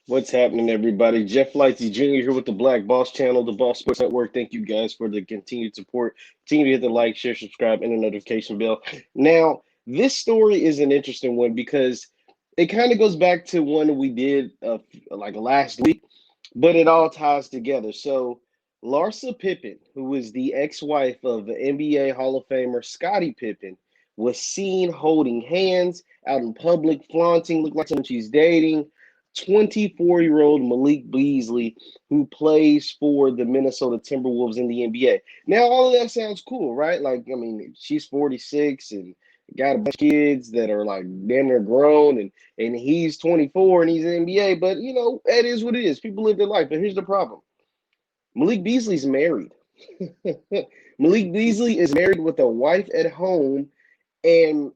What's happening, everybody? Jeff Lightsy Jr. here with the Black Boss Channel, the Boss Sports Network. Thank you guys for the continued support. Continue to hit the like, share, subscribe, and the notification bell. Now, this story is an interesting one because it kind of goes back to one we did like last week, but it all ties together. So, Larsa Pippen, who is the ex-wife of the NBA Hall of Famer Scottie Pippen, was seen holding hands out in public, flaunting, looked like someone she's dating. 24-year-old Malik Beasley, who plays for the Minnesota Timberwolves in the NBA. Now, all of that sounds cool, right? Like, I mean, she's 46 and got a bunch of kids that are like damn near grown, and he's 24 and he's in the NBA. But that is what it is. People live their life. But here's the problem: Malik Beasley's married. Malik Beasley is married with a wife at home and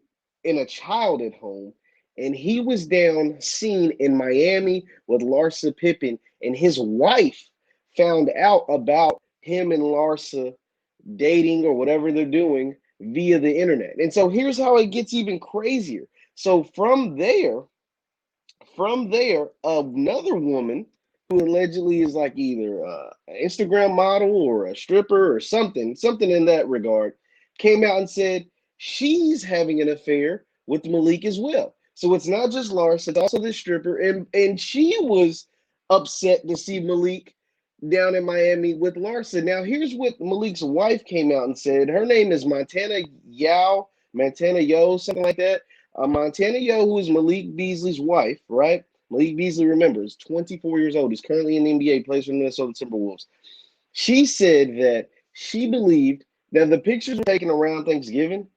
a child at home. And he was down seen in Miami with Larsa Pippen, and his wife found out about him and Larsa dating or whatever they're doing via the internet. And so here's how it gets even crazier. So from there, another woman who allegedly is like either an Instagram model or a stripper or something in that regard, came out and said she's having an affair with Malik as well. So it's not just Lars, it's also this stripper, and she was upset to see Malik down in Miami with Larsa. Now here's what Malik's wife came out and said. Her name is Montana Yo, something like that. Montana Yo, who is Malik Beasley's wife, right? Malik Beasley, remember, is 24 years old. He's currently in the NBA, plays for the Minnesota Timberwolves. She said that she believed that the pictures were taken around Thanksgiving,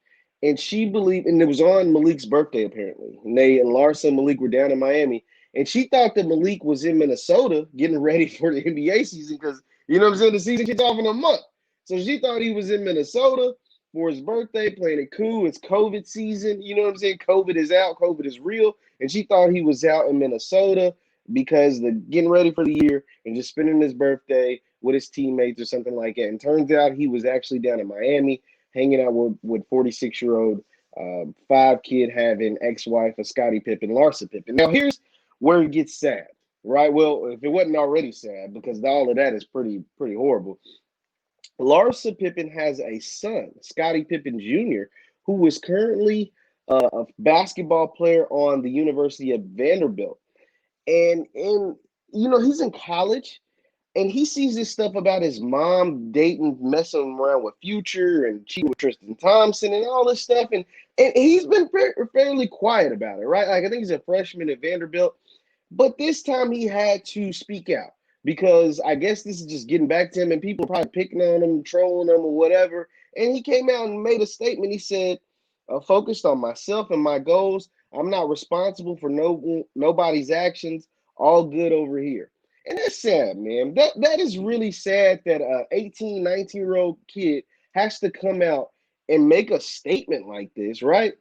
and she believed, and it was on Malik's birthday apparently. And Larsa and Malik were down in Miami, and she thought that Malik was in Minnesota getting ready for the NBA season because you know what I'm saying, the season kicks off in a month. So she thought he was in Minnesota for his birthday, playing it cool. It's COVID season. You know what I'm saying? COVID is out. COVID is real. And she thought he was out in Minnesota because they're getting ready for the year and just spending his birthday with his teammates or something like that. And turns out he was actually down in Miami hanging out with 46-year-old, five-kid having ex-wife of Scottie Pippen, Larsa Pippen. Now, here's where it gets sad, right? Well, if it wasn't already sad, because all of that is pretty horrible. Larsa Pippen has a son, Scottie Pippen Jr., who is currently a basketball player on the University of Vanderbilt. And he's in college, and he sees this stuff about his mom dating, messing around with Future and cheating with Tristan Thompson and all this stuff. And he's been fairly quiet about it, right? Like, I think he's a freshman at Vanderbilt. But this time he had to speak out because I guess this is just getting back to him, and people are probably picking on him, trolling him, or whatever. And he came out and made a statement. He said, focused on myself and my goals. I'm not responsible for nobody's actions. All good over here. And that's sad, man. That is really sad that a 18, 19-year-old kid has to come out and make a statement like this, right?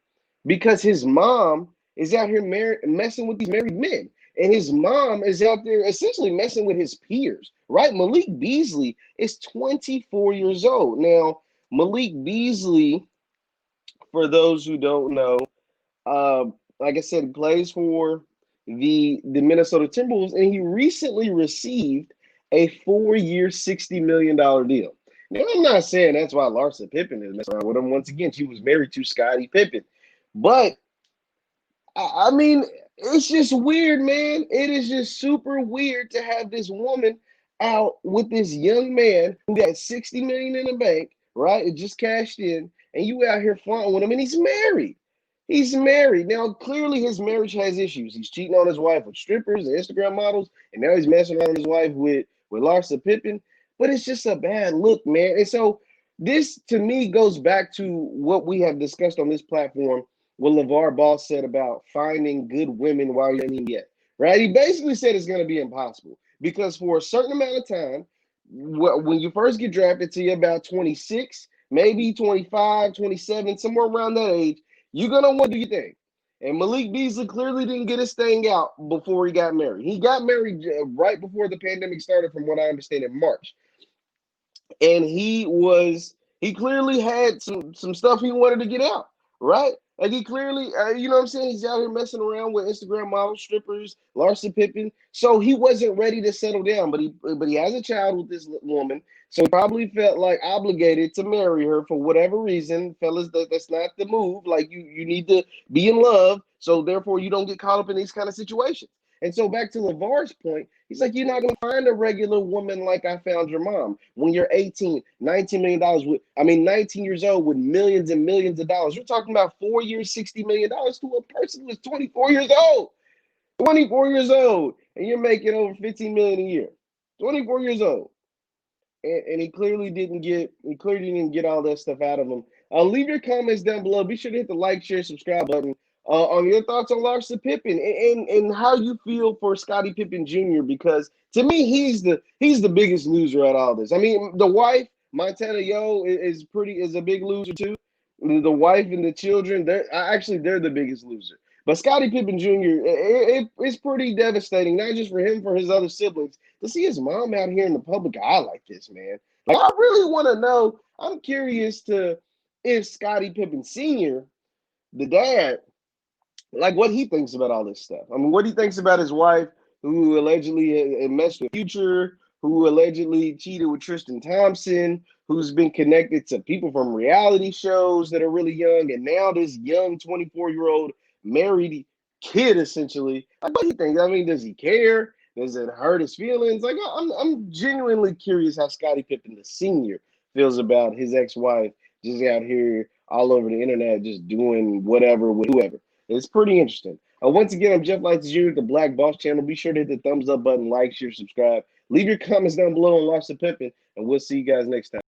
Because his mom is out here messing with these married men. And his mom is out there essentially messing with his peers, right? Malik Beasley is 24 years old. Now, Malik Beasley, for those who don't know, uh, like I said, he plays for the Minnesota Timberwolves, and he recently received a 4-year, $60 million deal. Now, I'm not saying that's why Larsa Pippen is messing around with him. Once again, she was married to Scottie Pippen. But, I mean, it's just weird, man. It is just super weird to have this woman out with this young man who got 60 million in the bank, right? It just cashed in, and you out here flaunting with him, and he's married. He's married. Now, clearly his marriage has issues. He's cheating on his wife with strippers and Instagram models, and now he's messing around with his wife with Larsa Pippen. But it's just a bad look, man. And so this, to me, goes back to what we have discussed on this platform, what Lavar Ball said about finding good women while you're in the NBA, right? He basically said it's going to be impossible because for a certain amount of time, when you first get drafted to you about 26, maybe 25, 27, somewhere around that age, you're going to want to do your thing. And Malik Beasley clearly didn't get his thing out before he got married. He got married right before the pandemic started, from what I understand, in March. And he clearly had some stuff he wanted to get out, right? Like he clearly, you know what I'm saying? He's out here messing around with Instagram models, strippers, Larsa Pippen. So he wasn't ready to settle down, but he has a child with this woman. So he probably felt like obligated to marry her for whatever reason. Fellas, that's not the move. Like you need to be in love. So therefore you don't get caught up in these kind of situations. And so back to Lavar's point, he's like, you're not going to find a regular woman like I found your mom when you're 18, $19 million with, I mean, 19 years old with millions and millions of dollars. You're talking about 4 years, $60 million to a person who is 24 years old. 24 years old, and you're making over 15 million a year. 24 years old. And he clearly didn't get all that stuff out of him. Leave your comments down below. Be sure to hit the like, share, subscribe button on your thoughts on Larsa Pippen and how you feel for Scottie Pippen Jr. Because to me, he's the biggest loser at all this. I mean, the wife Montana Yo is a big loser too. The wife and the children, they're the biggest loser. But Scottie Pippen Jr. It's pretty devastating, not just for him, for his other siblings, to see his mom out here in the public eye like this, man. Like I really want to know. I'm curious to if Scottie Pippen Sr., the dad, like what he thinks about all this stuff. I mean, what he thinks about his wife, who allegedly had messed with Future, who allegedly cheated with Tristan Thompson, who's been connected to people from reality shows that are really young, and now this young 24-year-old married kid, essentially. Like, what do you think? I mean, does he care? Does it hurt his feelings? Like, I'm genuinely curious how Scottie Pippen, the senior, feels about his ex-wife just out here all over the internet, just doing whatever with whoever. It's pretty interesting. Once again, I'm Jeff Lightsy Jr. with the Black Boss Channel. Be sure to hit the thumbs up button, like, share, subscribe. Leave your comments down below on Larsa Pippen, and we'll see you guys next time.